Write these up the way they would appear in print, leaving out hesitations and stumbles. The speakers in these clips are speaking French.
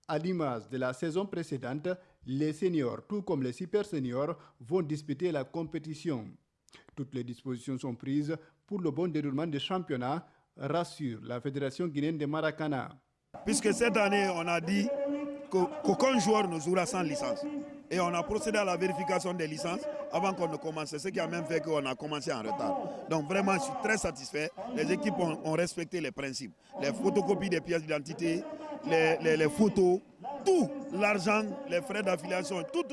À l'image de la saison précédente, les seniors, tout comme les super seniors, vont disputer la compétition. Toutes les dispositions sont prises pour le bon déroulement des championnats, rassure la Fédération guinéenne de Maracana. Puisque cette année, on a dit qu'aucun joueur ne jouera sans licence. Et on a procédé à la vérification des licences avant qu'on ne commence. C'est ce qui a même fait qu'on a commencé en retard. Donc vraiment, je suis très satisfait. Les équipes ont respecté les principes. Les photocopies des pièces d'identité, les photos, tout, l'argent, les frais d'affiliation, tout.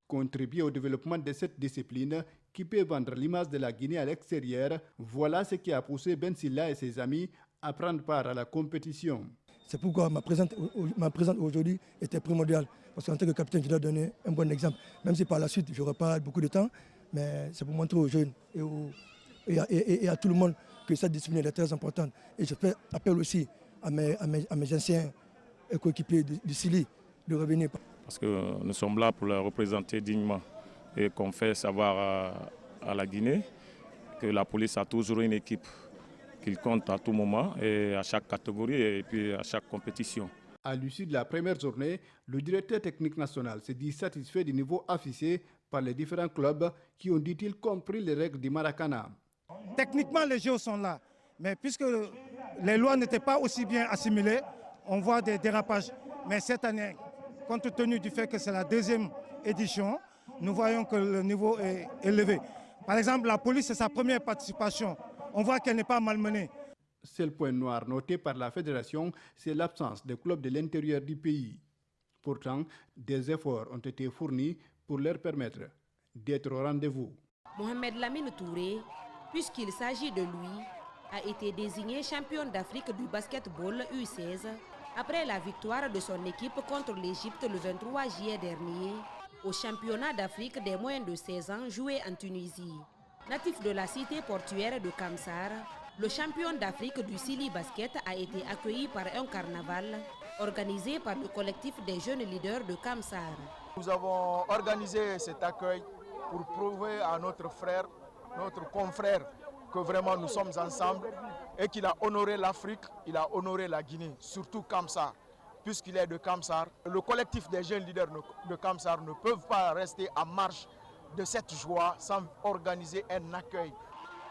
Contribuer au développement de cette discipline qui peut vendre l'image de la Guinée à l'extérieur, voilà ce qui a poussé Ben Silla et ses amis à prendre part à la compétition. C'est pourquoi ma présence aujourd'hui était primordiale. Parce qu'en tant que capitaine, je dois donner un bon exemple. Même si par la suite, je n'aurai pas beaucoup de temps, mais c'est pour montrer aux jeunes et à tout le monde que cette discipline est très importante. Et je fais appel aussi à mes anciens coéquipiers du Sili de revenir. Parce que nous sommes là pour la représenter dignement et qu'on fait savoir à la Guinée que la police a toujours une équipe qu'il compte à tout moment et à chaque catégorie et puis à chaque compétition. À l'issue de la première journée, le directeur technique national se dit satisfait du niveau affiché par les différents clubs qui ont, dit-il, compris les règles du Maracana. Techniquement, les jeux sont là, mais puisque les lois n'étaient pas aussi bien assimilées, on voit des dérapages. Mais cette année, compte tenu du fait que c'est la deuxième édition, nous voyons que le niveau est élevé. Par exemple, la police, c'est sa première participation. On voit qu'elle n'est pas malmenée. Seul point noir noté par la fédération, c'est l'absence de clubs de l'intérieur du pays. Pourtant, des efforts ont été fournis pour leur permettre d'être au rendez-vous. Mohamed Lamine Touré, puisqu'il s'agit de lui, a été désigné champion d'Afrique du basketball U16 après la victoire de son équipe contre l'Égypte le 23 juillet dernier au championnat d'Afrique des moins de 16 ans joué en Tunisie. Natif de la cité portuaire de Kamsar, le champion d'Afrique du Sili Basket a été accueilli par un carnaval organisé par le collectif des jeunes leaders de Kamsar. Nous avons organisé cet accueil pour prouver à notre frère, notre confrère, que vraiment nous sommes ensemble et qu'il a honoré l'Afrique, il a honoré la Guinée, surtout Kamsar, puisqu'il est de Kamsar. Le collectif des jeunes leaders de Kamsar ne peuvent pas rester en marge de cette joie sans organiser un accueil.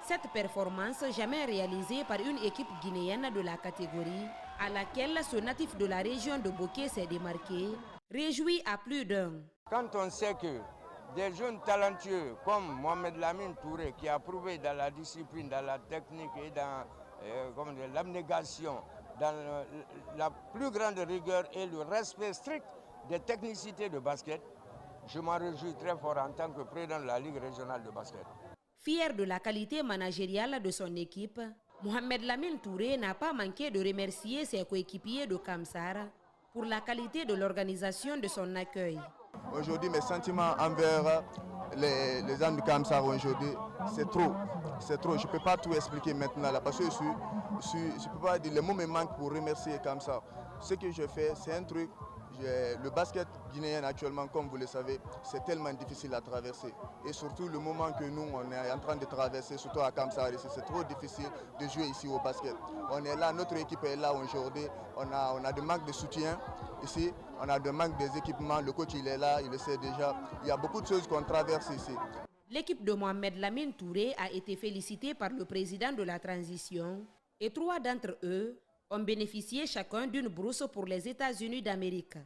Cette performance, jamais réalisée par une équipe guinéenne de la catégorie, à laquelle ce natif de la région de Boké s'est démarqué, réjouit à plus d'un. Quand on sait que des jeunes talentueux comme Mohamed Lamine Touré, qui a prouvé dans la discipline, dans la technique et dans l'abnégation, dans la plus grande rigueur et le respect strict des technicités de basket, je m'en réjouis très fort en tant que président de la Ligue régionale de basket. Fier de la qualité managériale de son équipe, Mohamed Lamine Touré n'a pas manqué de remercier ses coéquipiers de Kamsar pour la qualité de l'organisation de son accueil. Aujourd'hui, mes sentiments envers les hommes de Kamsar aujourd'hui, c'est trop. C'est trop. Je ne peux pas tout expliquer maintenant là, parce que je peux pas dire, les mots me manquent pour remercier Kamsar. Ce que je fais, c'est un truc. Le basket guinéen actuellement, comme vous le savez, c'est tellement difficile à traverser. Et surtout le moment que nous, on est en train de traverser, surtout à Kamsar ici, c'est trop difficile de jouer ici au basket. On est là, notre équipe est là aujourd'hui, on a de manque de soutien ici, on a de manque des équipements, le coach il est là, il le sait déjà. Il y a beaucoup de choses qu'on traverse ici. L'équipe de Mohamed Lamine Touré a été félicitée par le président de la transition et 3 d'entre eux ont bénéficié chacun d'une bourse pour les États-Unis d'Amérique.